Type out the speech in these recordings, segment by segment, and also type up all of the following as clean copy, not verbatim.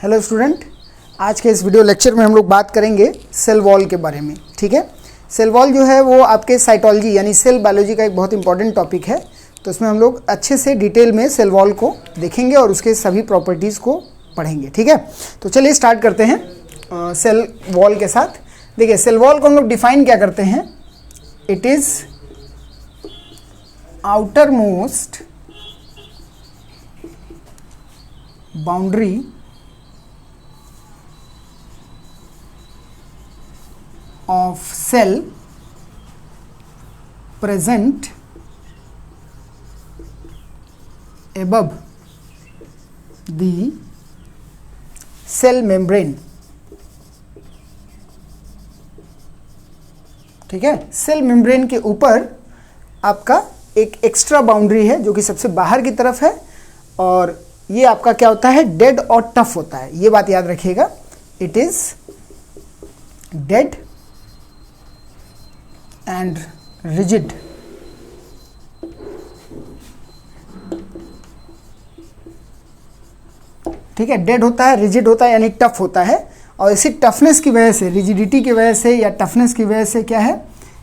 Hello student, आज के इस वीडियो लेक्चर में हम लोग बात करेंगे सेल वॉल के बारे में। ठीक है, सेल वॉल जो है वो आपके साइटोलॉजी यानी सेल बायोलॉजी का एक बहुत इंपॉर्टेंट टॉपिक है। तो इसमें हम लोग अच्छे से डिटेल में सेल वॉल को देखेंगे और उसके सभी प्रॉपर्टीज़ को पढ़ेंगे। ठीक है, तो चलिए स्टार्ट करते हैं सेल वॉल के साथ। देखिए, सेल वॉल को हम लोग डिफाइन क्या करते हैं, it is outer most boundary of cell present above the cell membrane। ठीक है, सेल मेम्ब्रेन के ऊपर आपका एक एक्स्ट्रा बाउंड्री है जो कि सबसे बाहर की तरफ है, और ये आपका क्या होता है, डेड और टफ होता है। ये बात याद रखिएगा, it is dead and rigid. ठीक है, डेड होता है, रिजिड होता है यानी टफ होता है, और इसी टफनेस की वजह से, रिजिडिटी की वजह से या टफनेस की वजह से क्या है,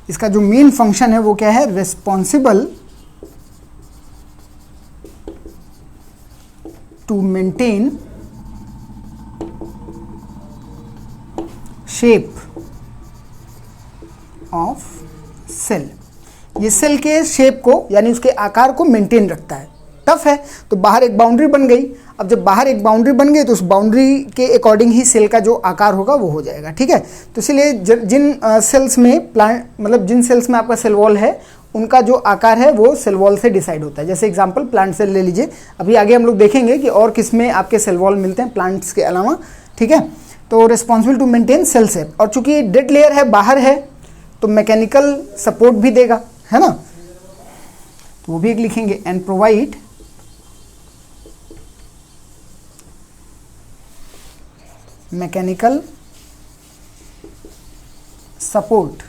इसका जो मेन फंक्शन है वो क्या है, responsible to maintain shape of cell. ये सेल के शेप को यानी उसके आकार को मेंटेन रखता है। टफ है तो बाहर एक बाउंड्री बन गई। अब जब बाहर एक बाउंड्री बन गई तो उस बाउंड्री के अकॉर्डिंग ही सेल का जो आकार होगा वो हो जाएगा। ठीक है, तो इसलिए जिन सेल्स में जिन सेल्स में आपका सेल वॉल है उनका जो आकार है वो सेल वॉल से डिसाइड होता है। जैसे एग्जांपल प्लांट सेल ले लीजिए, अभी आगे हम लोग देखेंगे कि और किस में आपके सेल वॉल मिलते हैं प्लांट्स के अलावा। ठीक है, तो responsible to maintain cell shape, और चूंकि डेड लेयर है, बाहर है, तो मैकेनिकल सपोर्ट भी देगा, है ना, तो वो भी एक लिखेंगे, एंड प्रोवाइड मैकेनिकल सपोर्ट।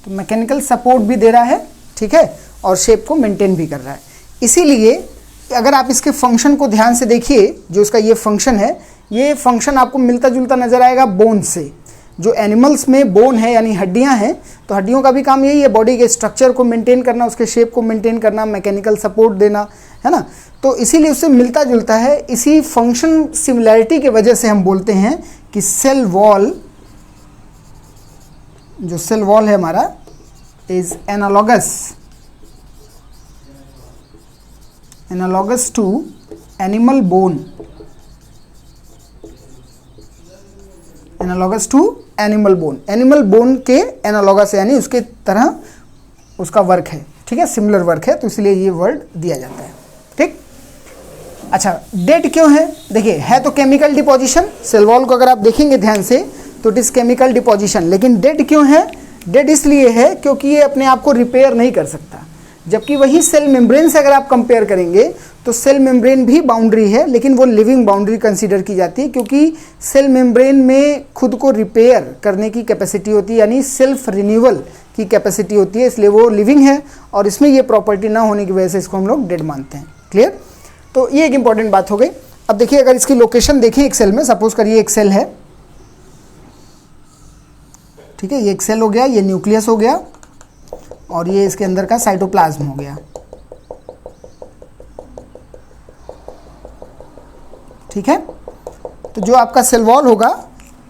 तो मैकेनिकल सपोर्ट भी दे रहा है, ठीक है, और शेप को मेंटेन भी कर रहा है। इसीलिए अगर आप इसके फंक्शन को ध्यान से देखिए, जो इसका ये फंक्शन है, ये फंक्शन आपको मिलता जुलता नजर आएगा बोन से। जो एनिमल्स में बोन है यानी हड्डियां हैं, तो हड्डियों का भी काम यही है, बॉडी के स्ट्रक्चर को मेंटेन करना, उसके शेप को मेंटेन करना, मैकेनिकल सपोर्ट देना, है ना। तो इसीलिए उससे मिलता जुलता है। इसी फंक्शन सिमिलैरिटी के वजह से हम बोलते हैं कि सेल वॉल, जो सेल वॉल है हमारा, is analogous to animal bone. Analogous to animal bone, animal bone के एनालॉगस यानी उसके तरह उसका वर्क है। ठीक है, सिमिलर वर्क है, तो इसलिए ये वर्ड दिया जाता है। ठीक, अच्छा, डेड क्यों है? देखिए, है तो केमिकल डिपोजिशन। सेल वॉल को अगर आप देखेंगे ध्यान से तो इट इज केमिकल डिपोजिशन, लेकिन डेड क्यों है? डेड इसलिए है क्योंकि ये अपने आप को रिपेयर नहीं कर सकता। जबकि वही सेल मेम्ब्रेन से अगर आप कंपेयर करेंगे तो सेल मेम्ब्रेन भी बाउंड्री है, लेकिन वो लिविंग बाउंड्री कंसीडर की जाती है, क्योंकि सेल मेम्ब्रेन में खुद को रिपेयर करने की कैपेसिटी होती है, यानी सेल्फ रिन्यूअल की कैपेसिटी होती है, इसलिए वो लिविंग है, और इसमें ये प्रॉपर्टी ना होने की वजह से इसको हम लोग डेड मानते हैं। क्लियर? तो ये एक इंपॉर्टेंट बात हो गई। अब देखिए, अगर इसकी लोकेशन देखें एक सेल में, सपोज करिए एक सेल है, ठीक है, ये एक सेल हो गया, ये न्यूक्लियस हो गया, और ये इसके अंदर का साइटोप्लाज्म हो गया। ठीक है, तो जो आपका सेल वॉल होगा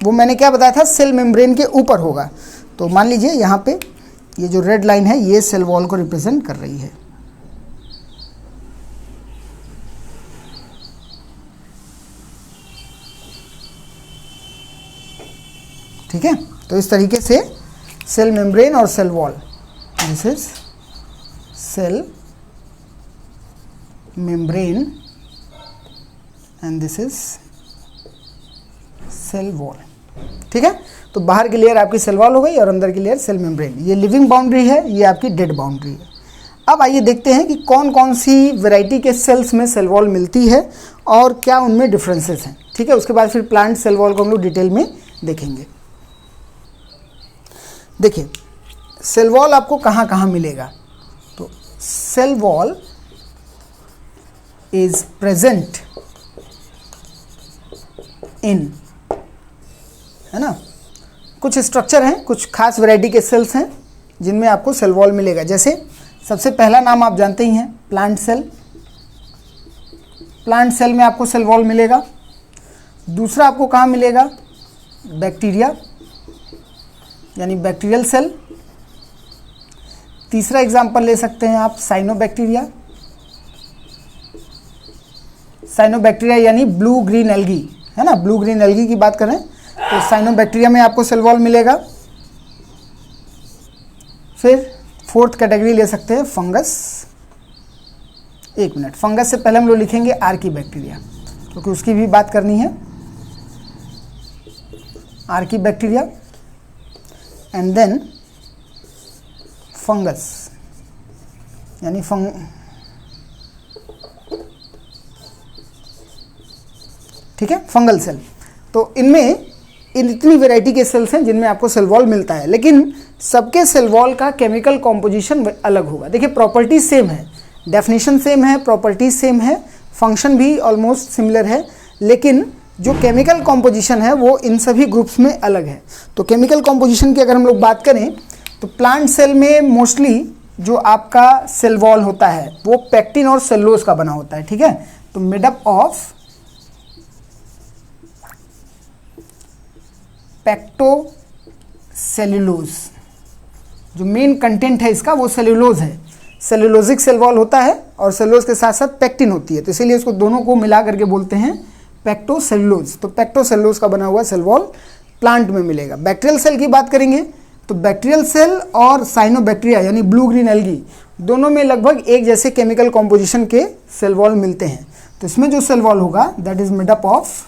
वो मैंने क्या बताया था, सेल मेम्ब्रेन के ऊपर होगा। तो मान लीजिए यहाँ पे ये जो रेड लाइन है ये सेल वॉल को रिप्रेजेंट कर रही है। ठीक है, तो इस तरीके से सेल मेम्ब्रेन और cell wall, this is cell membrane and this is cell wall. ठीक है, तो बाहर की लेयर आपकी सेल वॉल हो गई और अंदर की लेयर सेल मेम्ब्रेन। ये लिविंग बाउंड्री है, ये आपकी डेड बाउंड्री है। अब आइए देखते हैं कि कौन कौन सी वैरायटी के सेल्स में सेल वॉल मिलती है और क्या उनमें डिफरेंसेस हैं। ठीक है, उसके बाद फिर प्लांट सेल वॉल को हम लोग डिटेल में देखेंगे। देखिए, सेल वॉल आपको कहाँ कहाँ मिलेगा, तो cell wall is present इन, है ना। कुछ स्ट्रक्चर हैं, कुछ खास वैरायटी के सेल्स हैं जिनमें आपको सेल वॉल मिलेगा। जैसे सबसे पहला नाम आप जानते ही हैं, प्लांट सेल। प्लांट सेल में आपको सेल वॉल मिलेगा। दूसरा आपको कहाँ मिलेगा, बैक्टीरिया यानी बैक्टीरियल सेल। तीसरा एग्जाम्पल ले सकते हैं आप साइनोबैक्टीरिया। साइनोबैक्टीरिया यानी ब्लू ग्रीन एल्गी, है ना, ब्लू ग्रीन एल्गी की बात करें तो साइनोबैक्टीरिया में आपको सेल वॉल मिलेगा। फिर फोर्थ कैटेगरी ले सकते हैं फंगस। एक मिनट, फंगस से पहले हम लोग लिखेंगे आर्कीबैक्टीरिया क्योंकि उसकी भी बात करनी है। आर्कीबैक्टीरिया एंड देन फंगस यानी ठीक है, फंगल सेल। तो इनमें इतनी वैरायटी के सेल्स हैं जिनमें आपको सेल वॉल मिलता है, लेकिन सबके सेल वॉल का केमिकल कॉम्पोजिशन अलग होगा। देखिए प्रॉपर्टीज सेम है, डेफिनेशन सेम है, प्रॉपर्टीज सेम है, फंक्शन भी ऑलमोस्ट सिमिलर है, लेकिन जो केमिकल कॉम्पोजिशन है वो इन सभी ग्रुप्स में अलग है। तो केमिकल कॉम्पोजिशन की अगर हम लोग बात करें तो प्लांट सेल में मोस्टली जो आपका सेल वॉल होता है वो पेक्टिन और सेलुलोज का बना होता है, ठीक है। तो मेड अप ऑफ पेक्टोसेल्यूलोज, जो मेन कंटेंट है इसका वो सेल्यूलोज है। सेल्यूलोजिक सेल वॉल होता है और सेल्यूलोज के साथ साथ पेक्टिन होती है, तो इसीलिए इसको दोनों को मिला करके बोलते हैं पेक्टोसेल्यूलोज। तो पेक्टोसेल्यूलोज का बना हुआ सेल वॉल प्लांट में मिलेगा। बैक्टीरियल सेल की बात करेंगे तो बैक्टीरियल सेल और साइनोबैक्टीरिया यानी ब्लू ग्रीन एल्गी दोनों में लगभग एक जैसे केमिकल कॉम्पोजिशन के सेल वॉल मिलते हैं। तो इसमें जो सेल वॉल होगा that is made up of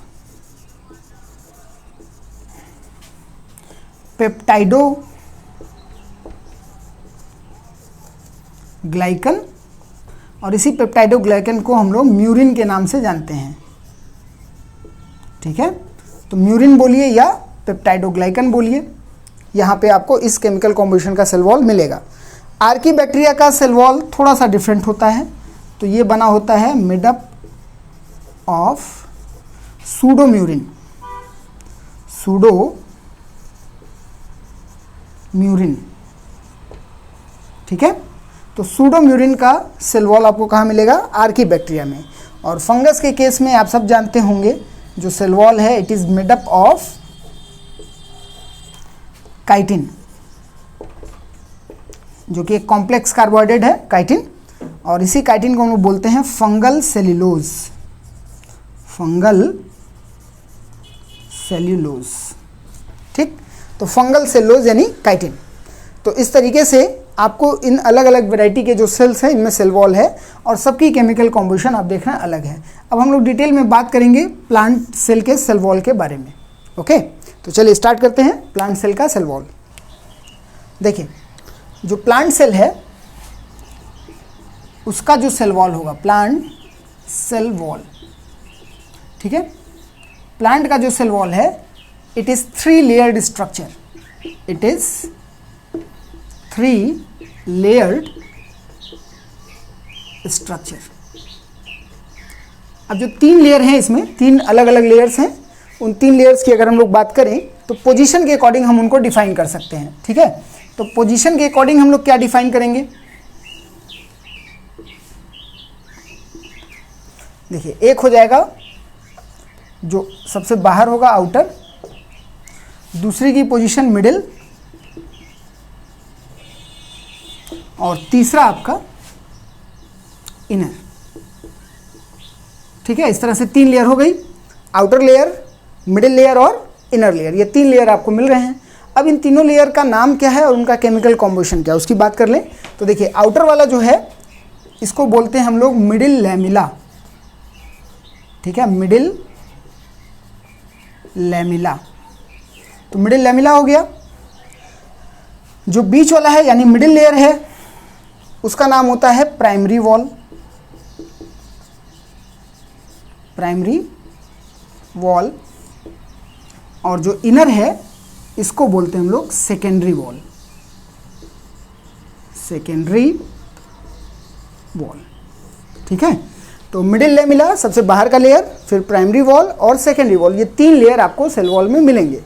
peptidoglycan, और इसी पेप्टाइडोग्लाइकन को हम लोग म्यूरिन के नाम से जानते हैं, ठीक है। तो म्यूरिन बोलिए या पेप्टाइडोग्लाइकन बोलिए, यहाँ पे आपको इस केमिकल कॉम्पोजिशन का सेल वॉल मिलेगा। आर्कीबैक्टीरिया का सेल वॉल थोड़ा सा डिफरेंट होता है, तो ये बना होता है मेड अप ऑफ सूडोम्यूरिन, सूडोम्यूरिन, ठीक है। तो सूडोम्यूरिन का सेल वॉल आपको कहाँ मिलेगा, आर्कीबैक्टीरिया में। और फंगस के केस में आप सब जानते होंगे जो सेल वॉल है it is made up of chitin, जो कि एक कॉम्प्लेक्स कार्बोहाइड्रेट है काइटिन, और इसी काइटिन को हम लोग बोलते हैं फंगल सेल्यूलोज, फंगल सेल्यूलोज, ठीक। तो फंगल सेल्यूलोज यानी काइटिन। तो इस तरीके से आपको इन अलग अलग वैरायटी के जो सेल्स हैं इनमें सेल वॉल है और सबकी केमिकल कॉम्पोजिशन आप देख रहे हैं अलग है। अब हम लोग डिटेल में बात करेंगे प्लांट सेल के सेल वॉल के बारे में, ओके। तो चलिए स्टार्ट करते हैं प्लांट सेल का सेल वॉल। देखिए जो प्लांट सेल है उसका जो सेल वॉल होगा प्लांट सेल वॉल, ठीक है। प्लांट का जो सेल वॉल है it is 3 layered structure, it is 3 layered structure. अब जो 3 लेयर हैं इसमें 3 अलग अलग लेयर्स हैं, उन 3 लेयर्स की अगर हम लोग बात करें तो पोजीशन के अकॉर्डिंग हम उनको डिफाइन कर सकते हैं, ठीक है। तो पोजीशन के अकॉर्डिंग हम लोग क्या डिफाइन करेंगे, देखिए एक हो जाएगा जो सबसे बाहर होगा आउटर, दूसरी की पोजीशन मिडिल, और तीसरा आपका इनर, ठीक है। इस तरह से 3 लेयर हो गई, आउटर लेयर, मिडिल लेयर और इनर लेयर, ये 3 लेयर आपको मिल रहे हैं। अब इन तीनों लेयर का नाम क्या है और उनका केमिकल कॉम्पोजिशन क्या है उसकी बात कर लें। तो देखिए आउटर वाला जो है इसको बोलते हैं हम लोग मिडिल लैमिला, ठीक है, मिडिल लैमिला। तो मिडिल लैमिला हो गया। जो बीच वाला है यानी मिडिल लेयर है उसका नाम होता है प्राइमरी वॉल, प्राइमरी वॉल, और जो इनर है इसको बोलते हैं हम लोग सेकेंडरी वॉल, सेकेंडरी वॉल, ठीक है। तो मिडिल लेमिला सबसे बाहर का लेयर, फिर प्राइमरी वॉल और सेकेंडरी वॉल, ये 3 लेयर आपको सेल वॉल में मिलेंगे।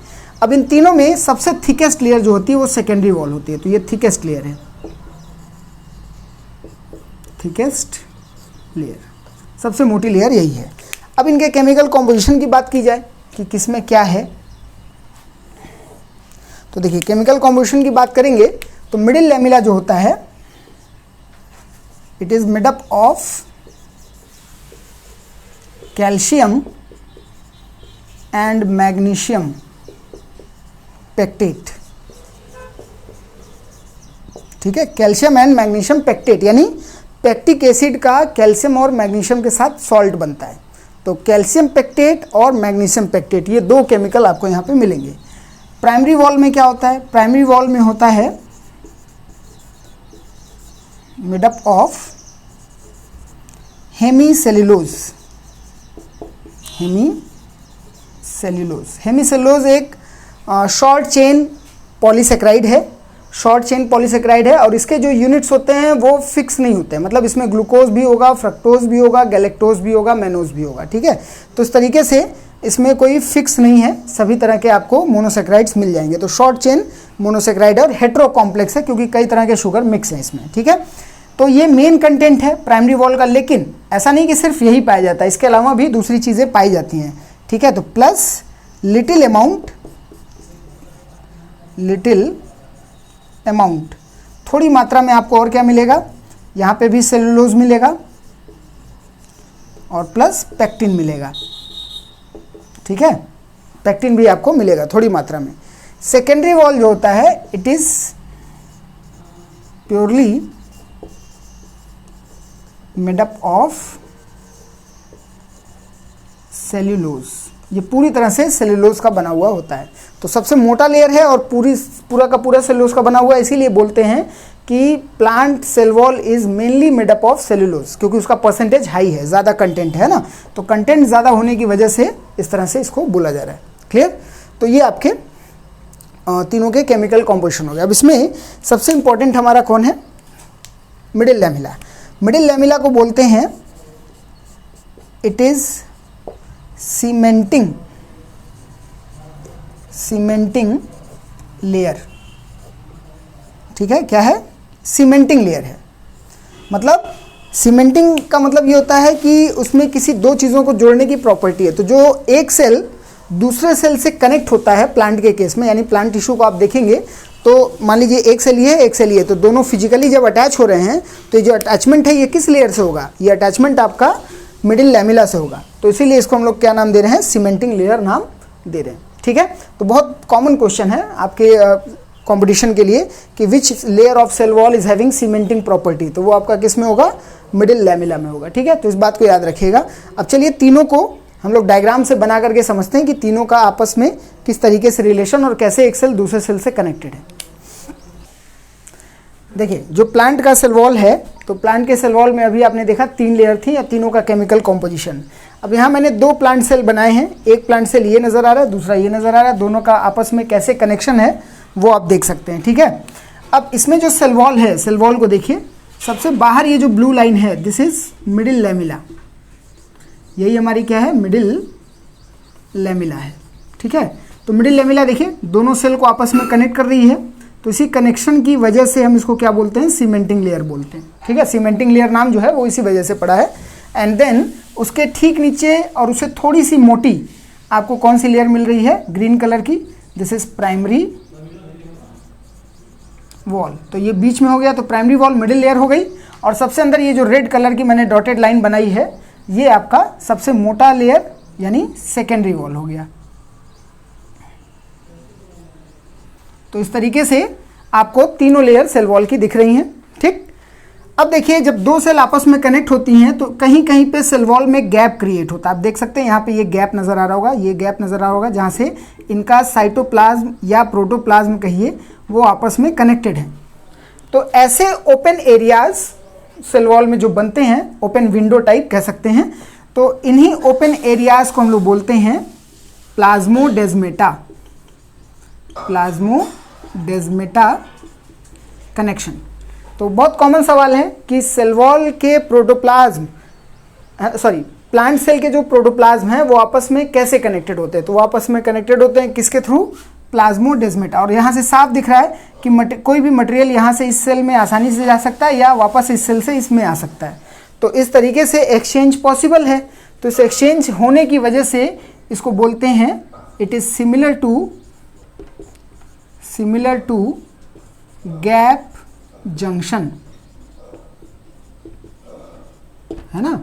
अब इन तीनों में सबसे थिकेस्ट लेयर जो होती है वो सेकेंडरी वॉल होती है, तो ये थिकेस्ट लेयर है, थिकेस्ट लेयर, सबसे मोटी लेयर यही है। अब इनके केमिकल कॉम्पोजिशन की बात की जाए कि किसमें क्या है, तो देखिए केमिकल कॉम्पोजिशन की बात करेंगे तो मिडिल लेमिला जो होता है it is made up of calcium and magnesium pectate, ठीक है, कैल्शियम एंड मैग्नीशियम पेक्टेट, यानी पेक्टिक एसिड का कैल्शियम और मैग्नीशियम के साथ सॉल्ट बनता है। तो कैल्शियम पेक्टेट और मैग्नीशियम पेक्टेट ये 2 केमिकल आपको यहाँ पे मिलेंगे। प्राइमरी वॉल में क्या होता है, प्राइमरी वॉल में होता है made up of hemicellulose, hemicellulose एक शॉर्ट चेन पॉलीसेक्राइड है, शॉर्ट चेन पॉलीसेक्राइड है, और इसके जो यूनिट्स होते हैं वो फिक्स नहीं होते हैं, मतलब इसमें ग्लूकोज भी होगा, फ्रक्टोज भी होगा, गैलेक्टोज भी होगा, मैनोज भी होगा, ठीक है। तो इस तरीके से इसमें कोई फिक्स नहीं है, सभी तरह के आपको मोनोसेक्राइड्स मिल जाएंगे। तो शॉर्ट चेन मोनोसेक्राइड और हेट्रो कॉम्प्लेक्स है क्योंकि कई तरह के शुगर मिक्स हैं इसमें, ठीक है। तो ये मेन कंटेंट है प्राइमरी वॉल का, लेकिन ऐसा नहीं कि सिर्फ यही पाया जाता है, इसके अलावा भी दूसरी चीज़ें पाई जाती हैं, ठीक है। तो प्लस लिटिल अमाउंट, थोड़ी मात्रा में आपको और क्या मिलेगा, यहाँ पे भी सेलुलोज मिलेगा और प्लस पेक्टिन मिलेगा, ठीक है, पेक्टिन भी आपको मिलेगा थोड़ी मात्रा में। सेकेंडरी वॉल जो होता है it is purely made up of cellulose, ये पूरी तरह से सेल्यूलोज का बना हुआ होता है। तो सबसे मोटा लेयर है और पूरा का पूरा सेल्यूलोज का बना हुआ है, इसीलिए बोलते हैं कि plant cell wall is mainly made up of cellulose, क्योंकि उसका परसेंटेज हाई है, ज़्यादा कंटेंट है ना, तो कंटेंट ज़्यादा होने की वजह से इस तरह से इसको बोला जा रहा है। क्लियर? तो ये आपके तीनों के केमिकल कॉम्पोजिशन हो गया। अब इसमें सबसे इंपॉर्टेंट हमारा कौन है, मिडिल लैमिला। मिडिल लैमिला को बोलते हैं इट इज सीमेंटिंग लेयर, ठीक है, क्या है, सीमेंटिंग लेयर है। मतलब सीमेंटिंग का मतलब ये होता है कि उसमें किसी 2 चीज़ों को जोड़ने की प्रॉपर्टी है। तो जो एक सेल दूसरे सेल से कनेक्ट होता है प्लांट के केस में, यानी प्लांट टिश्यू को आप देखेंगे तो मान लीजिए एक सेल ये है, एक सेल ये, तो दोनों फिजिकली जब अटैच हो रहे हैं तो ये जो अटैचमेंट है ये किस लेयर से होगा, ये अटैचमेंट आपका मिडिल लैमिला से होगा। तो इसीलिए इसको हम लोग क्या नाम दे रहे हैं, सीमेंटिंग लेयर नाम दे रहे हैं, ठीक है। तो बहुत कॉमन क्वेश्चन है आपके कंपटीशन के लिए कि which layer of cell wall is having cementing property, तो वो आपका किस में होगा, मिडिल लैमिला में होगा, ठीक है। तो इस बात को याद रखिएगा। अब चलिए तीनों को हम लोग डायग्राम से बना करके समझते हैं कि तीनों का आपस में किस तरीके से रिलेशन और कैसे एक सेल दूसरे सेल से कनेक्टेड है। देखिए जो प्लांट का सेल वॉल है, तो प्लांट के सेल वॉल में अभी आपने देखा 3 लेयर थी या तीनों का केमिकल कॉम्पोजिशन। अब यहाँ मैंने 2 प्लांट सेल बनाए हैं, एक प्लांट सेल ये नज़र आ रहा है, दूसरा ये नज़र आ रहा है, दोनों का आपस में कैसे कनेक्शन है वो आप देख सकते हैं, ठीक है। अब इसमें जो सेल वॉल है, सेल वॉल को देखिए, सबसे बाहर ये जो ब्लू लाइन है दिस इज मिडिल लैमिला, यही हमारी क्या है, मिडिल लैमिला है, ठीक है। तो मिडिल लैमिला देखिए दोनों सेल को आपस में कनेक्ट कर रही है, तो इसी कनेक्शन की वजह से हम इसको क्या बोलते हैं, सीमेंटिंग लेयर बोलते हैं, ठीक है। सीमेंटिंग लेयर नाम जो है वो इसी वजह से पड़ा है। एंड देन उसके ठीक नीचे और उससे थोड़ी सी मोटी आपको कौन सी लेयर मिल रही है, ग्रीन कलर की, दिस इज प्राइमरी वॉल। तो ये बीच में हो गया, तो प्राइमरी वॉल मिडिल लेयर हो गई। और सबसे अंदर ये जो रेड कलर की मैंने डॉटेड लाइन बनाई है, ये आपका सबसे मोटा लेयर यानी सेकेंडरी वॉल हो गया। तो इस तरीके से आपको तीनों लेयर सेल वॉल की दिख रही हैं, ठीक। अब देखिए जब 2 सेल आपस में कनेक्ट होती हैं तो कहीं कहीं पे सेल वॉल में गैप क्रिएट होता है। आप देख सकते हैं यहाँ पे ये गैप नज़र आ रहा होगा, ये गैप नज़र आ रहा होगा, जहाँ से इनका साइटोप्लाज्म या प्रोटोप्लाज्म कहिए वो आपस में कनेक्टेड हैं। तो ऐसे ओपन एरियाज सेल वॉल में जो बनते हैं, ओपन विंडो टाइप कह सकते हैं, तो इन्हीं ओपन एरियाज को हम लोग बोलते हैं प्लाज्मोडेस्मेटा, प्लाज्मोडेस्मेटा कनेक्शन। तो बहुत कॉमन सवाल है कि सेल वॉल के प्रोटोप्लाज्म सॉरी, प्लांट सेल के जो प्रोटोप्लाज्म हैं वो आपस में कैसे कनेक्टेड होते हैं, तो वो आपस में कनेक्टेड होते हैं किसके थ्रू, प्लाज्मोडेस्माटा। और यहाँ से साफ दिख रहा है कि कोई भी मटेरियल यहाँ से इस सेल में आसानी से जा सकता है या वापस इस सेल से इसमें आ सकता है। तो इस तरीके से एक्सचेंज पॉसिबल है। तो इस एक्सचेंज होने की वजह से इसको बोलते हैं it is similar to gap junction, है ना।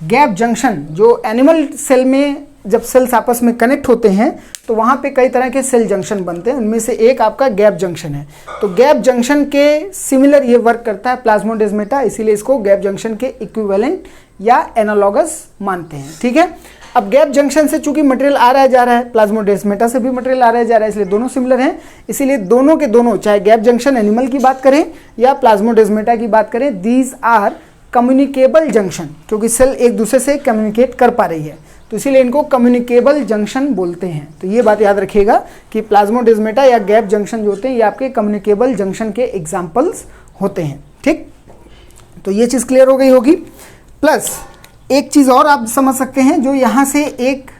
गैप जंक्शन जो एनिमल सेल में जब सेल्स आपस में कनेक्ट होते हैं तो वहाँ पे कई तरह के सेल जंक्शन बनते हैं, उनमें से एक आपका गैप जंक्शन है। तो गैप जंक्शन के सिमिलर ये वर्क करता है प्लाज्मोडेस्माटा, इसीलिए इसको गैप जंक्शन के इक्विवेलेंट या एनालॉगस मानते हैं। ठीक है, अब गैप जंक्शन से चूंकि मटेरियल आ रहा जा रहा है, प्लाज्मोडेस्माटा से भी मटेरियल आ रहा जा रहा है, इसलिए दोनों सिमिलर हैं। इसीलिए दोनों के दोनों, चाहे गैप जंक्शन एनिमल की बात करें या प्लाज्मोडेस्माटा की बात करें, दीज आर कम्युनिकेबल जंक्शन, क्योंकि सेल एक दूसरे से कम्युनिकेट कर पा रही है, तो इसीलिए इनको कम्युनिकेबल जंक्शन बोलते हैं। तो ये बात याद रखिएगा कि प्लाज्मोडेस्माटा या गैप जंक्शन जो होते हैं ये आपके कम्युनिकेबल जंक्शन के एग्जाम्पल्स होते हैं। ठीक, तो ये चीज़ क्लियर हो गई होगी। प्लस एक चीज़ और आप समझ सकते हैं, जो यहाँ से एक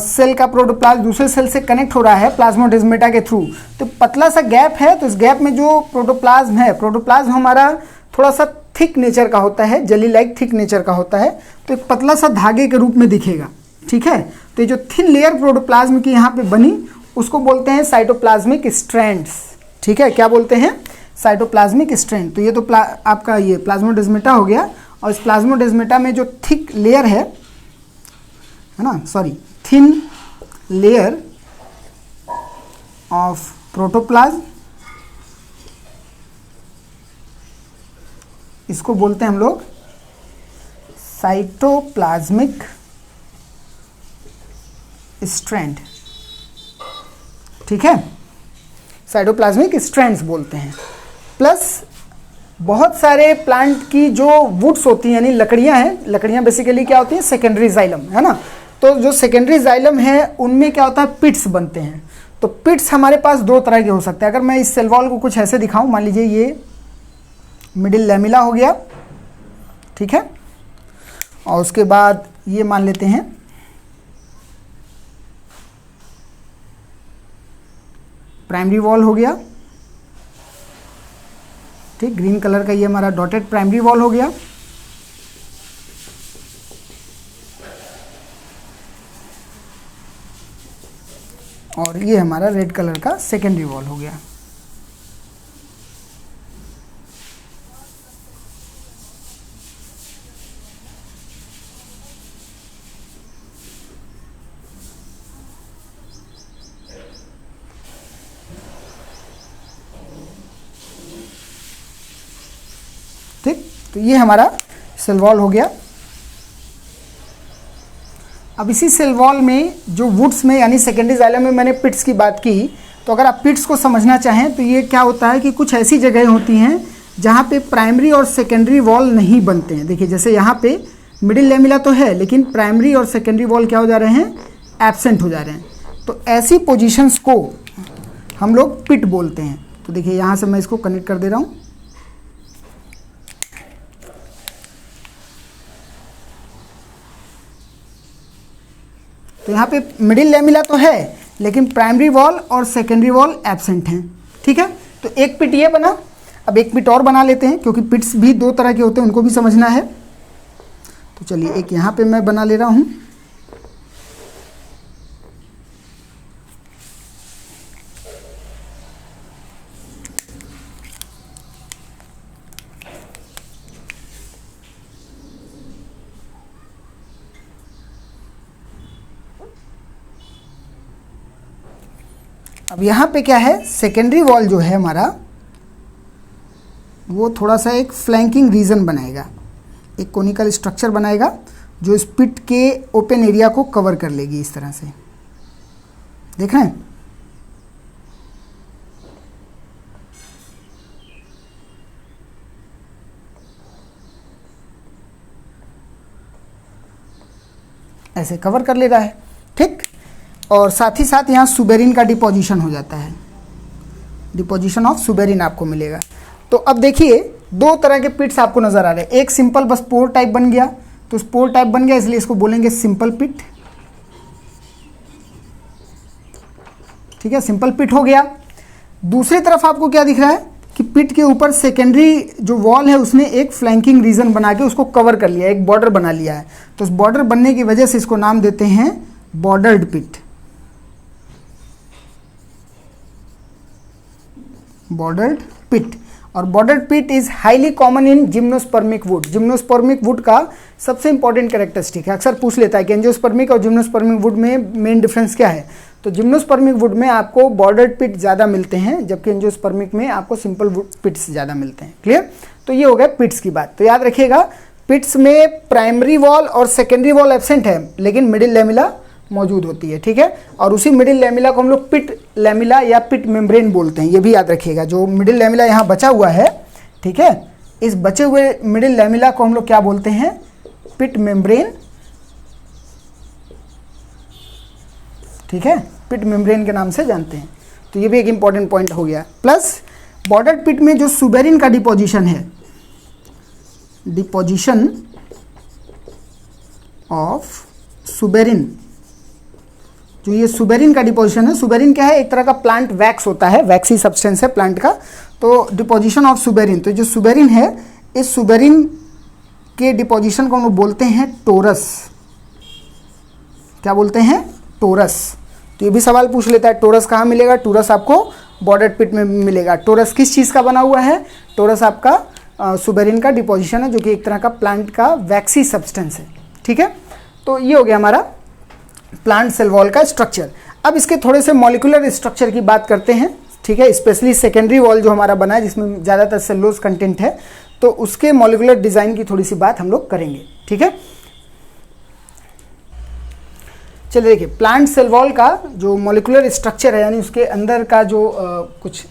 सेल का प्रोटोप्लाज्म दूसरे सेल से कनेक्ट हो रहा है प्लाज्मोडेस्माटा के थ्रू, तो पतला सा गैप है, तो इस गैप में जो प्रोटोप्लाज्म है, प्रोटोप्लाज्म हमारा थोड़ा सा थिक नेचर का होता है, जेली लाइक थिक नेचर का होता है, तो एक पतला सा धागे के रूप में दिखेगा। ठीक है, तो ये जो थिन लेयर प्रोटोप्लाज्म की यहाँ पे बनी उसको बोलते हैं साइटोप्लाज्मिक स्ट्रैंड्स। ठीक है, क्या बोलते हैं, साइटोप्लाज्मिक स्ट्रैंड। तो ये तो आपका ये प्लाज्मोडेस्माटा हो गया, और इस प्लाज्मोडेस्माटा में जो थिक लेयर है ना, sorry, thin layer of protoplasm, इसको बोलते हैं हम लोग साइटोप्लाज्मिक स्ट्रैंड। ठीक है, साइटोप्लाज्मिक स्ट्रैंड्स बोलते हैं। प्लस बहुत सारे प्लांट की जो वुड्स होती हैं, यानी लकड़ियां हैं, लकड़ियां बेसिकली क्या होती हैं, सेकेंडरी जाइलम, है ना। तो जो सेकेंडरी जाइलम है उनमें क्या होता है, पिट्स बनते हैं। तो पिट्स हमारे पास दो तरह के हो सकते हैं। अगर मैं इस सेल वॉल को कुछ ऐसे दिखाऊं, मान लीजिए ये मिडिल लैमिला हो गया, ठीक है, और उसके बाद ये मान लेते हैं प्राइमरी वॉल हो गया। ठीक, ग्रीन कलर का ये हमारा डॉटेड प्राइमरी वॉल हो गया। और ये हमारा रेड कलर का सेकेंडरी वॉल हो गया। ठीक, तो ये हमारा सेल वॉल हो गया। अब इसी सेल वॉल में जो वुड्स में यानी सेकेंडरी जाइलम में मैंने पिट्स की बात की, तो अगर आप पिट्स को समझना चाहें तो ये क्या होता है कि कुछ ऐसी जगह होती हैं जहाँ पे प्राइमरी और सेकेंडरी वॉल नहीं बनते हैं। देखिए जैसे यहाँ पे मिडिल लैमिला तो है, लेकिन प्राइमरी और सेकेंडरी वॉल क्या हो जा रहे हैं, एब्सेंट हो जा रहे हैं। तो ऐसी पोजीशंस को हम लोग पिट बोलते हैं। तो देखिए यहाँ से मैं इसको कनेक्ट कर दे रहा हूँ। तो यहाँ पे मिडिल लैमिला तो है, लेकिन प्राइमरी वॉल और सेकेंडरी वॉल एब्सेंट हैं। ठीक है, तो एक पिट ये बना। अब एक पिट और बना लेते हैं, क्योंकि पिट्स भी दो तरह के होते हैं, उनको भी समझना है। तो चलिए एक यहाँ पे मैं बना ले रहा हूँ। अब यहाँ पे क्या है, सेकेंडरी वॉल जो है हमारा वो थोड़ा सा एक फ्लैंकिंग रीजन बनाएगा, एक कोनिकल स्ट्रक्चर बनाएगा जो इस पिट के ओपन एरिया को कवर कर लेगी इस तरह से। देख रहे हैं, ऐसे कवर कर ले रहा है। ठीक, और साथ ही साथ यहाँ सुबेरिन का डिपोजिशन हो जाता है, डिपोजिशन ऑफ सुबेरिन आपको मिलेगा। तो अब देखिए दो तरह के पिट्स आपको नजर आ रहे हैं। एक सिंपल बस पोर टाइप बन गया, तो स्पोर टाइप बन गया, इसलिए इसको बोलेंगे सिंपल पिट। ठीक है, सिंपल पिट हो गया। दूसरी तरफ आपको क्या दिख रहा है कि पिट के ऊपर सेकेंडरी जो वॉल है उसने एक फ्लैंकिंग रीजन बना के उसको कवर कर लिया, एक बॉर्डर बना लिया है। तो उस बॉर्डर बनने की वजह से इसको नाम देते हैं बॉर्डर्ड पिट। Bordered pit. और bordered pit is highly common in gymnospermic wood. Gymnospermic wood का सबसे इंपॉर्टेंट कैरेक्टरिस्टिक है, अक्सर पूछ लेता है कि एंजियोस्पर्मिक और जिम्नोस्पर्मिक वुड में मेन डिफरेंस क्या है। तो जिम्नोस्पर्मिक वुड में आपको बॉर्डर्ड पिट ज़्यादा मिलते हैं, जबकि एंजियोस्पर्मिक में आपको सिंपल पिट्स ज़्यादा मिलते हैं। क्लियर? तो ये हो गया पिट्स की बात। तो याद रखिएगा, पिट्स में प्राइमरी वॉल और सेकेंडरी वॉल एब्सेंट है, लेकिन मिडिल लैमिला मौजूद होती है। ठीक है, और उसी मिडिल लैमिला को हम लोग पिट लैमिला या पिट मेम्ब्रेन बोलते हैं। ये भी याद रखिएगा, जो मिडिल लैमिला यहाँ बचा हुआ है, ठीक है, इस बचे हुए मिडिल लैमिला को हम लोग क्या बोलते हैं? पिट मेम्ब्रेन। ठीक है, पिट मेम्ब्रेन के नाम से जानते हैं। तो ये भी एक इंपॉर्टेंट पॉइंट हो गया। प्लस बॉर्डर्ड पिट में जो सुबेरिन का डिपोजिशन है, डिपोजिशन ऑफ सुबेरिन, जो ये सुबेरिन का डिपोजिशन है, सुबेरिन क्या है? एक तरह का प्लांट वैक्स होता है, वैक्सी सब्सटेंस है प्लांट का। तो डिपोजिशन ऑफ सुबेरिन, तो जो सुबेरिन है, इस सुबेरिन के डिपोजिशन को हम लोग बोलते हैं टोरस। क्या बोलते हैं? टोरस। तो ये भी सवाल पूछ लेता है, टोरस कहाँ मिलेगा? टोरस आपको बॉर्डर्ड पिट में मिलेगा। टोरस किस चीज़ का बना हुआ है? टोरस आपका सुबेरिन का डिपोजिशन है, जो कि एक तरह का प्लांट का वैक्सी सब्सटेंस है। ठीक है, तो ये हो गया हमारा प्लांट सेल वॉल का स्ट्रक्चर। अब इसके थोड़े से मॉलिक्यूलर स्ट्रक्चर की बात करते हैं। ठीक है, स्पेशली सेकेंडरी वॉल जो हमारा बना है, जिसमें ज़्यादातर सेलुलोज कंटेंट है, तो उसके मॉलिक्यूलर डिज़ाइन की थोड़ी सी बात हम लोग करेंगे। ठीक है, चलिए देखिए, प्लांट सेल वॉल का जो मॉलिक्यूलर स्ट्रक्चर है, यानी उसके अंदर का जो कुछ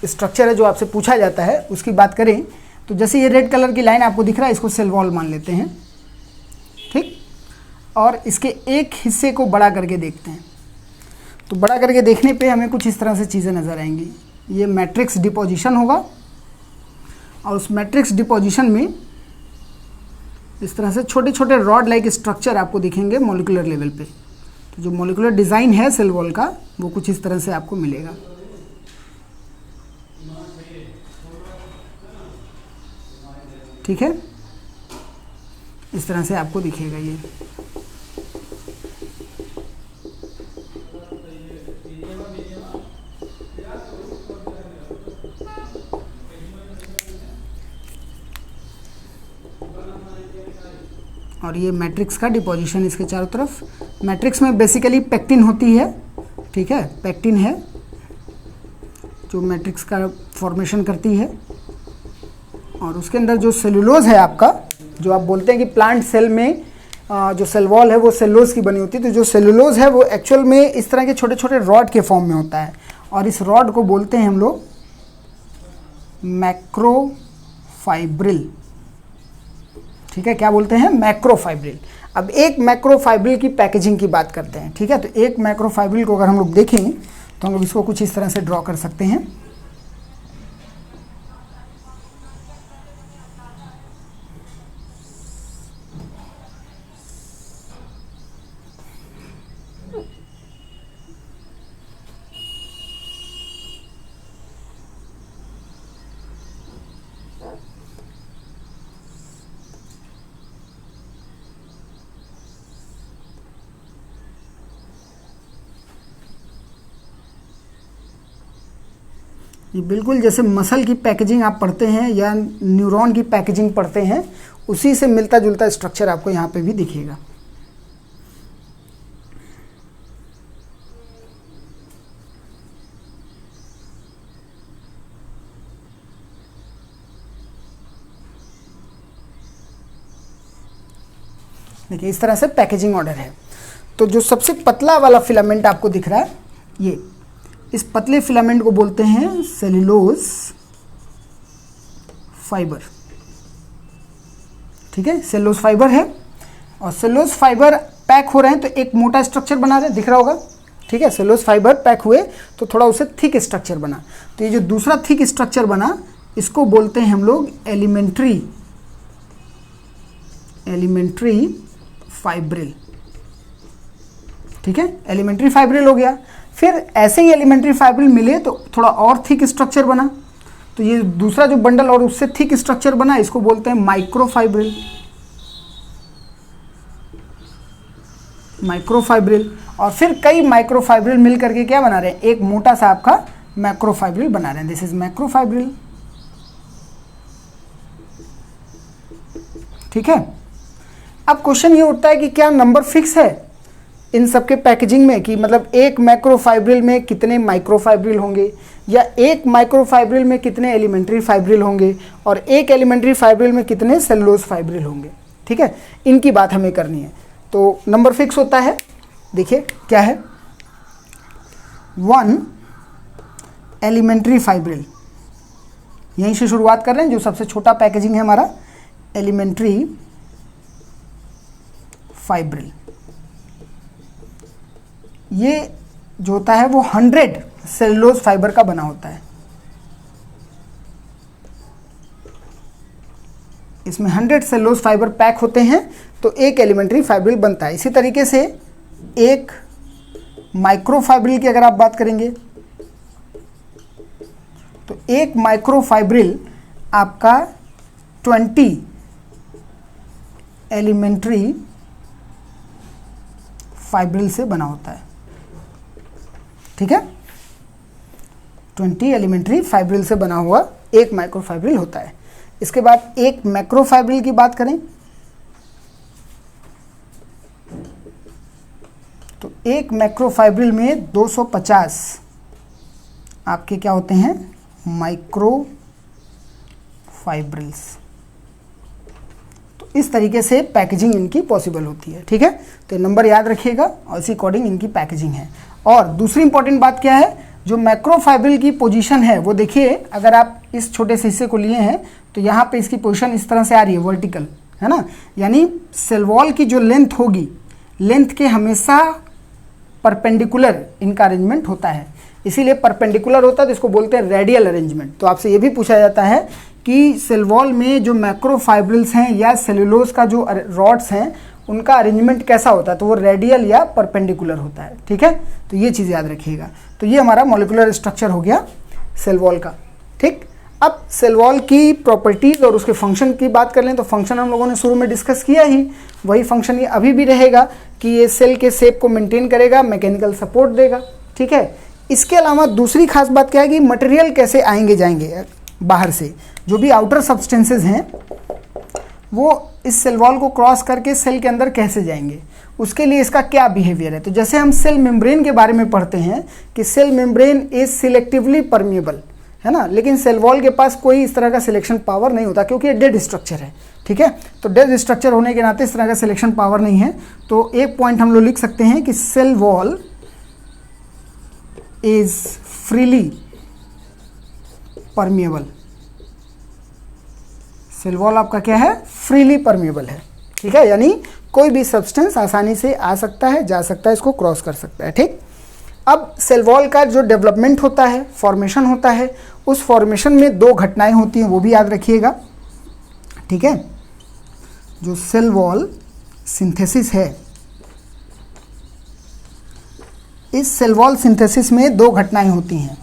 स्ट्रक्चर है जो आपसे पूछा जाता है, उसकी बात करें तो जैसे ये रेड कलर की लाइन आपको दिख रहा है, इसको सेल वॉल मान लेते हैं। ठीक, और इसके एक हिस्से को बड़ा करके देखते हैं। तो बड़ा करके देखने पे हमें कुछ इस तरह से चीज़ें नज़र आएंगी। ये मैट्रिक्स डिपोजिशन होगा, और उस मैट्रिक्स डिपोजिशन में इस तरह से छोटे छोटे रॉड लाइक स्ट्रक्चर आपको दिखेंगे मॉलिक्यूलर लेवल पे। तो जो मॉलिक्यूलर डिज़ाइन है सेल वॉल का, वो कुछ इस तरह से आपको मिलेगा। ठीक है, इस तरह से आपको दिखेगा ये। और ये मैट्रिक्स का डिपोजिशन इसके चारों तरफ। मैट्रिक्स में बेसिकली पेक्टिन होती है। ठीक है, पेक्टिन है जो मैट्रिक्स का फॉर्मेशन करती है, और उसके अंदर जो सेलुलोज है आपका, जो आप बोलते हैं कि प्लांट सेल में जो सेल वॉल है वो सेलुलोज की बनी होती है। तो जो सेलुलोज है वो एक्चुअल में इस तरह के छोटे छोटे रॉड के फॉर्म में होता है, और इस रॉड को बोलते हैं हम लोग मैक्रोफाइब्रिल। ठीक है, क्या बोलते हैं? मैक्रोफाइब्रिल। अब एक मैक्रोफाइब्रिल की पैकेजिंग की बात करते हैं। ठीक है, तो एक मैक्रोफाइब्रिल को अगर हम लोग देखें तो हम लोग इसको कुछ इस तरह से ड्रॉ कर सकते हैं। ये बिल्कुल जैसे मसल की पैकेजिंग आप पढ़ते हैं या न्यूरॉन की पैकेजिंग पढ़ते हैं, उसी से मिलता जुलता स्ट्रक्चर आपको यहाँ पे भी दिखेगा। देखिए, इस तरह से पैकेजिंग ऑर्डर है। तो जो सबसे पतला वाला फिलामेंट आपको दिख रहा है, ये इस पतले फिलामेंट को बोलते हैं सेलुलोज फाइबर। ठीक है, सेलुलोज फाइबर है, और सेलुलोज फाइबर पैक हो रहे हैं तो एक मोटा स्ट्रक्चर बना रहे हैं, दिख रहा होगा। ठीक है, सेलुलोज फाइबर पैक हुए तो थोड़ा उसे थिक स्ट्रक्चर बना। तो ये जो दूसरा थिक स्ट्रक्चर बना, इसको बोलते हैं हम लोग एलिमेंट्री एलिमेंट्री फाइब्रिल, ठीक है, एलिमेंट्री फाइब्रिल हो गया। फिर ऐसे ही एलिमेंट्री फाइब्रिल मिले तो थोड़ा और थिक स्ट्रक्चर बना, तो ये दूसरा जो बंडल और उससे थिक स्ट्रक्चर बना, इसको बोलते हैं माइक्रोफाइब्रिल, माइक्रोफाइब्रिल। और फिर कई माइक्रोफाइब्रिल मिल करके क्या बना रहे हैं, एक मोटा सा आपका मैक्रोफाइब्रिल बना रहे हैं। दिस इज मैक्रोफाइब्रिल, ठीक है। अब क्वेश्चन ये उठता है कि क्या नंबर फिक्स है इन सबके पैकेजिंग में, कि मतलब एक मैक्रोफाइब्रिल में कितने माइक्रोफाइब्रिल होंगे, या एक माइक्रोफाइब्रिल में कितने एलिमेंट्री फाइब्रिल होंगे, और एक एलिमेंट्री फाइब्रिल में कितने सेलुलोज फाइब्रिल होंगे, ठीक है। इनकी बात हमें करनी है। तो नंबर फिक्स होता है, देखिए क्या है, 1 एलिमेंट्री फाइब्रिल, यहीं से शुरुआत कर रहे हैं, जो सबसे छोटा पैकेजिंग है हमारा एलिमेंट्री फाइब्रिल। ये जो होता है वो 100 सेलुलोज फाइबर का बना होता है, इसमें 100 सेलुलोज फाइबर पैक होते हैं, तो एक एलिमेंट्री फाइब्रिल बनता है। इसी तरीके से एक माइक्रोफाइब्रिल की अगर आप बात करेंगे, तो एक माइक्रोफाइब्रिल आपका 20 एलिमेंट्री फाइब्रिल से बना होता है, ठीक है। 20 एलिमेंट्री फाइब्रिल से बना हुआ एक माइक्रोफाइब्रिल होता है। इसके बाद एक मैक्रोफाइब्रिल की बात करें, तो एक मैक्रोफाइब्रिल में 250 आपके क्या होते हैं, माइक्रोफाइब्रिल्स। तो इस तरीके से पैकेजिंग इनकी पॉसिबल होती है, ठीक है। तो नंबर याद रखिएगा और इसी अकॉर्डिंग इनकी पैकेजिंग है। और दूसरी इंपॉर्टेंट बात क्या है, जो मैक्रोफाइब्रिल की पोजीशन है वो देखिए, अगर आप इस छोटे से हिस्से को लिए हैं तो यहाँ पे इसकी पोजीशन इस तरह से आ रही है, वर्टिकल, है ना। यानी सेल वॉल की जो लेंथ होगी, लेंथ के हमेशा परपेंडिकुलर इनका अरेंजमेंट होता है, इसीलिए परपेंडिकुलर होता है तो इसको बोलते हैं रेडियल अरेंजमेंट। तो आपसे ये भी पूछा जाता है कि सेल वॉल में जो मैक्रोफाइब्रिल्स हैं या सेलुलोज का जो रॉड्स हैं उनका अरेंजमेंट कैसा होता है, तो वो रेडियल या परपेंडिकुलर होता है, ठीक है। तो ये चीज़ याद रखिएगा। तो ये हमारा मॉलिक्यूलर स्ट्रक्चर हो गया सेल वॉल का, ठीक। अब सेल वॉल की प्रॉपर्टीज़ और उसके फंक्शन की बात कर लें, तो फंक्शन हम लोगों ने शुरू में डिस्कस किया ही, वही फंक्शन ये अभी भी रहेगा कि ये सेल के शेप को मेंटेन करेगा, मैकेनिकल सपोर्ट देगा, ठीक है। इसके अलावा दूसरी खास बात क्या है कि मटेरियल कैसे आएंगे जाएंगे बाहर से, जो भी आउटर सब्सटेंसेज हैं वो इस सेल वॉल को क्रॉस करके सेल के अंदर कैसे जाएंगे, उसके लिए इसका क्या बिहेवियर है। तो जैसे हम सेल मेम्ब्रेन के बारे में पढ़ते हैं कि cell membrane is selectively permeable, है ना, लेकिन सेल वॉल के पास कोई इस तरह का सिलेक्शन पावर नहीं होता क्योंकि ये डेड स्ट्रक्चर है, ठीक है। तो डेड स्ट्रक्चर होने के नाते इस तरह का सिलेक्शन पावर नहीं है। तो एक पॉइंट हम लोग लिख सकते हैं कि cell wall is freely permeable. Cell wall आपका क्या है, फ्रीली परमिएबल है, ठीक है। यानी कोई भी सब्सटेंस आसानी से आ सकता है, जा सकता है, इसको क्रॉस कर सकता है, ठीक। अब सेल वॉल का जो डेवलपमेंट होता है, फॉर्मेशन होता है, उस फॉर्मेशन में 2 घटनाएं होती हैं, वो भी याद रखिएगा, ठीक है। जो सेल वॉल सिंथेसिस है, इस सेल वॉल सिंथेसिस में 2 घटनाएं होती हैं।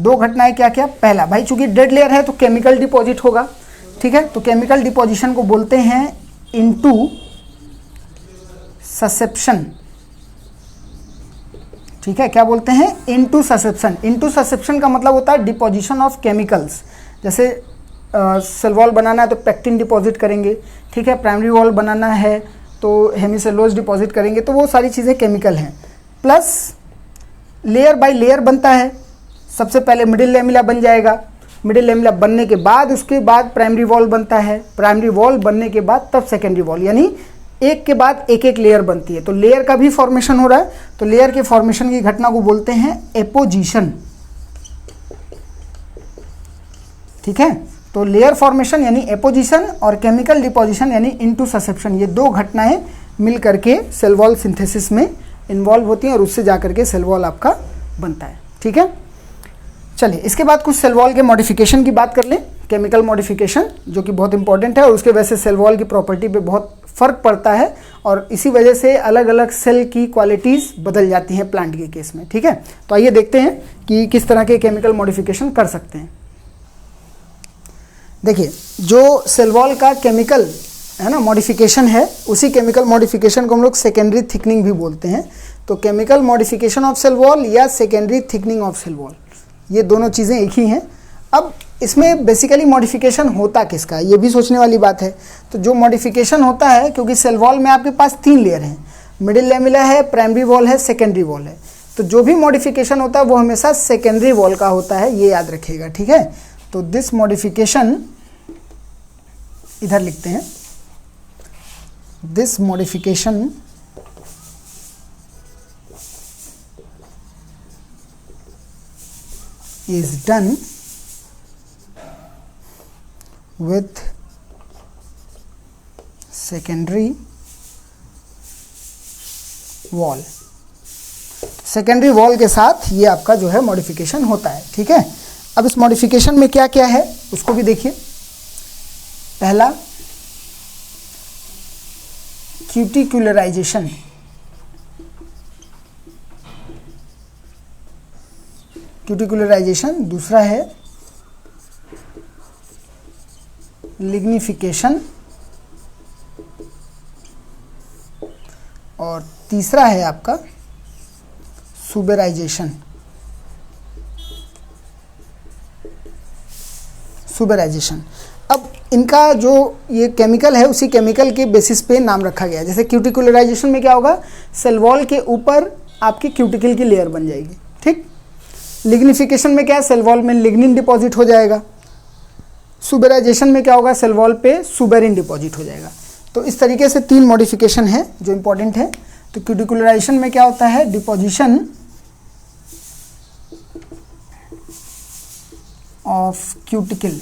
2 घटनाएं क्या क्या, पहला भाई चूंकि डेड लेयर है तो केमिकल डिपॉजिट होगा, ठीक है। तो केमिकल डिपोजिशन को बोलते हैं इनटू ससेप्शन, ठीक है। क्या बोलते हैं, इनटू ससेप्शन। इनटू ससेप्शन का मतलब होता है डिपोजिशन ऑफ केमिकल्स। जैसे सेल वॉल बनाना है तो पेक्टिन डिपॉजिट करेंगे, ठीक है। प्राइमरी वॉल बनाना है तो हेमिसेलुलोज डिपॉजिट करेंगे, तो वो सारी चीज़ें केमिकल हैं। प्लस लेयर बाय लेयर बनता है, सबसे पहले मिडिल लेमिला बन जाएगा, मिडिल लेमिला बनने के बाद उसके बाद प्राइमरी वॉल बनता है, प्राइमरी वॉल बनने के बाद तब सेकेंडरी वॉल, यानी एक के बाद एक एक लेयर बनती है। तो लेयर का भी फॉर्मेशन हो रहा है, तो लेयर के फॉर्मेशन की घटना को बोलते हैं एपोजिशन, ठीक है। तो लेयर फॉर्मेशन यानी एपोजिशन और केमिकल डिपोजिशन यानी इनटू ससेप्शन, ये 2 घटनाएं मिल करके सेल वॉल सिंथेसिस में इन्वॉल्व होती हैं और उससे जाकर के सेल वॉल आपका बनता है, ठीक है। चलिए इसके बाद कुछ सेल वॉल के मॉडिफिकेशन की बात कर लें केमिकल मॉडिफिकेशन जो कि बहुत इंपॉर्टेंट है, और उसके वजह से सेल वॉल की प्रॉपर्टी पे बहुत फ़र्क पड़ता है, और इसी वजह से अलग अलग सेल की क्वालिटीज़ बदल जाती हैं प्लांट के केस में। ठीक है, तो आइए देखते हैं कि किस तरह के केमिकल मॉडिफिकेशन कर सकते हैं। देखिए, जो सेल वॉल का केमिकल है ना मॉडिफिकेशन है, उसी केमिकल मॉडिफिकेशन को हम लोग सेकेंडरी थिकनिंग भी बोलते हैं। तो chemical modification of cell wall या secondary thickening of cell wall, ये दोनों चीज़ें एक ही हैं। अब इसमें बेसिकली मॉडिफिकेशन होता किसका, ये भी सोचने वाली बात है। तो जो मॉडिफिकेशन होता है, क्योंकि सेल वॉल में आपके पास 3 लेयर हैं, मिडिल लेमिला है, प्राइमरी वॉल है, सेकेंडरी वॉल है। तो जो भी मॉडिफिकेशन होता है वो हमेशा सेकेंडरी वॉल का होता है, ये याद रखिएगा। ठीक है, तो दिस मॉडिफिकेशन इधर लिखते हैं, this modification is done with secondary wall। Secondary wall के साथ ये आपका जो है मॉडिफिकेशन होता है। ठीक है, अब इस मॉडिफिकेशन में क्या क्या है उसको भी देखिए। पहला, क्यूटिकुलराइजेशन, क्यूटिकुलराइजेशन। दूसरा है लिग्निफिकेशन, और तीसरा है आपका सुबेराइजेशन। सुबेराइजेशन, अब इनका जो ये केमिकल है उसी केमिकल के बेसिस पे नाम रखा गया है। जैसे क्यूटिकुलराइजेशन में क्या होगा, सेल वॉल के ऊपर आपकी क्यूटिकल की लेयर बन जाएगी। ठीक, लिग्निफिकेशन में क्या है, सेल वॉल में लिग्निन डिपॉजिट हो जाएगा। सुबेराइजेशन में क्या होगा, सेल वॉल पे सुबेरिन डिपॉजिट हो जाएगा। तो इस तरीके से 3 मॉडिफिकेशन है जो इंपॉर्टेंट है। तो क्यूटिकुलराइजेशन में क्या होता है, डिपॉजिशन ऑफ क्यूटिकल।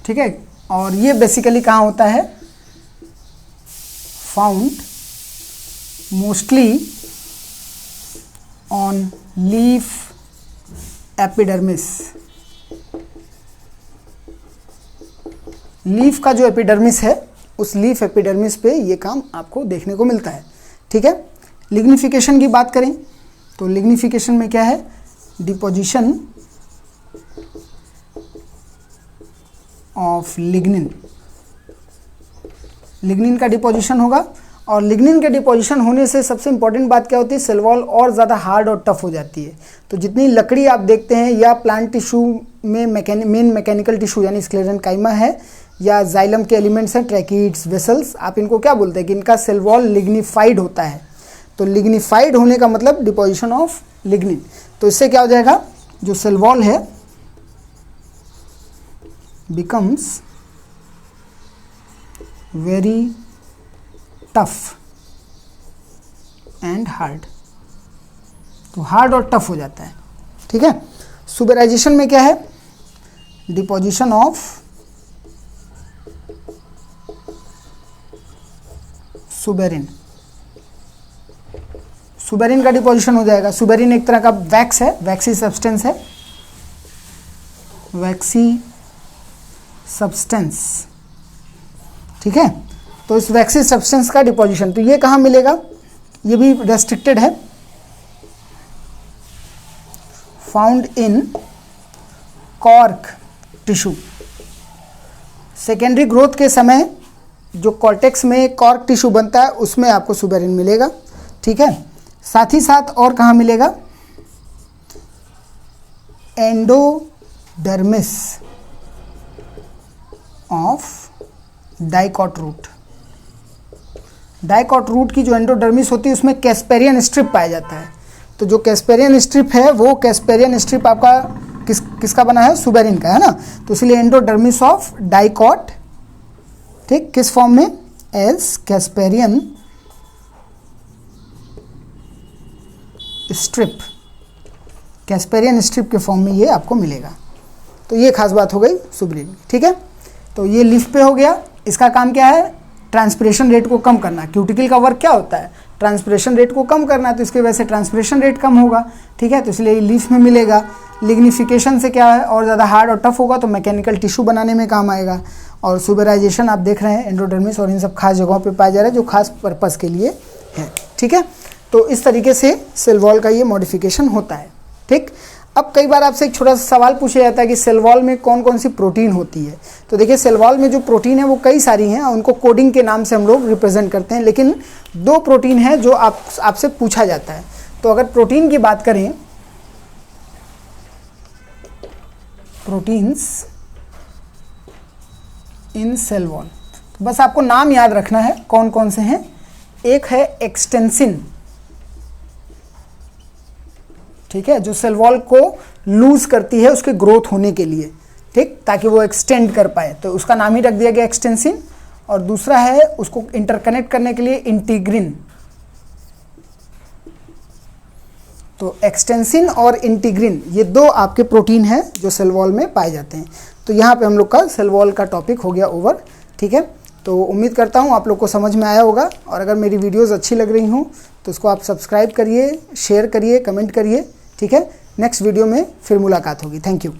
ठीक है, और ये बेसिकली कहाँ होता है, found mostly on leaf epidermis. Leaf का जो एपिडर्मिस है, उस लीफ एपिडर्मिस पे ये काम आपको देखने को मिलता है। ठीक है, लिग्निफिकेशन की बात करें तो लिग्निफिकेशन में क्या है, डिपोजिशन ऑफ लिग्निन। लिग्निन का डिपोजिशन होगा, और लिग्निन के डिपोजिशन होने से सबसे इंपॉर्टेंट बात क्या होती है, सेल वॉल और ज़्यादा हार्ड और टफ हो जाती है। तो जितनी लकड़ी आप देखते हैं या प्लांट टिश्यू में मेन मैकेनिकल टिश्यू यानी स्क्लेरेन्काइमा है, या जाइलम के एलिमेंट्स हैं, ट्रैकिड्स, वेसल्स, आप इनको क्या बोलते हैं कि इनका सेल वॉल लिग्निफाइड होता है। तो लिग्निफाइड होने का मतलब डिपोजिशन ऑफ लिग्निन। तो इससे क्या हो जाएगा, जो सेल वॉल है becomes very tough and hard. तो हार्ड और टफ हो जाता है। ठीक है, सुबेराइजेशन में क्या है, डिपोजिशन ऑफ सुबेरिन। सुबेरिन का डिपोजिशन हो जाएगा। सुबेरिन एक तरह का वैक्स है, वैक्सी सब्सटेंस है, वैक्सी सब्सटेंस। ठीक है, तो इस वैक्सी सब्सटेंस का डिपोजिशन, तो ये कहाँ मिलेगा, ये भी रेस्ट्रिक्टेड है, found in cork tissue. Secondary growth के समय जो कॉर्टेक्स में कॉर्क टिश्यू बनता है उसमें आपको सुबेरिन मिलेगा। ठीक है, साथ ही साथ और कहाँ मिलेगा, endodermis of dicot root. Dicot root की जो एंडोडर्मिस होती है उसमें कैस्पेरियन स्ट्रिप पाया जाता है। तो जो कैस्पेरियन स्ट्रिप है वो कैस्पेरियन स्ट्रिप आपका किसका बना है, सुबेरिन का, है ना। तो इसलिए एंडोडर्मिस ऑफ डाइकॉट, ठीक, किस फॉर्म में, as casparian strip. Casparian strip के फॉर्म में ये आपको मिलेगा। तो ये खास बात हो गई सुबेरिन। ठीक है, तो ये लीफ पे हो गया। इसका काम क्या है, ट्रांसपिरेशन रेट को कम करना। क्यूटिकल का वर्क क्या होता है? ट्रांसपिरेशन रेट को कम करना, तो इसकी वजह से ट्रांसपिरेशन रेट कम होगा, ठीक है, तो इसलिए लीफ में मिलेगा। लिग्निफिकेशन से क्या है, और ज़्यादा हार्ड और टफ होगा तो मैकेनिकल टिश्यू बनाने में काम आएगा। और सुबेराइजेशन आप देख रहे हैं एंडोडर्मिस और इन सब खास जगहों पे पाया जा रहा है जो खास पर्पस के लिए है, ठीक है। तो इस तरीके से सेल वॉल का ये मॉडिफिकेशन होता है, ठीक। अब कई बार आपसे एक छोटा सा सवाल पूछा जाता है कि सेल वॉल में कौन कौन सी प्रोटीन होती है। तो देखिए सेल वॉल में जो प्रोटीन है वो कई सारी हैं, उनको कोडिंग के नाम से हम लोग रिप्रेजेंट करते हैं, लेकिन 2 प्रोटीन है जो आपसे पूछा जाता है। तो अगर प्रोटीन की बात करें, प्रोटीन्स इन सेल वॉल, तो बस आपको नाम याद रखना है कौन कौन से हैं। एक है एक्सटेंसिन, ठीक है, जो सेल वॉल को लूज करती है उसके ग्रोथ होने के लिए, ठीक, ताकि वो एक्सटेंड कर पाए, तो उसका नाम ही रख दिया गया एक्सटेंसिन। और दूसरा है उसको इंटरकनेक्ट करने के लिए इंटीग्रिन। तो एक्सटेंसिन और इंटीग्रिन ये 2 आपके प्रोटीन हैं जो सेल वॉल में पाए जाते हैं। तो यहाँ पे हम लोग का सेल वॉल का टॉपिक हो गया ओवर, ठीक है। तो उम्मीद करता हूँ आप लोग को समझ में आया होगा, और अगर मेरी वीडियोस अच्छी लग रही हों तो उसको आप सब्सक्राइब करिए, शेयर करिए, कमेंट करिए, ठीक है। नेक्स्ट वीडियो में फिर मुलाकात होगी। Thank you.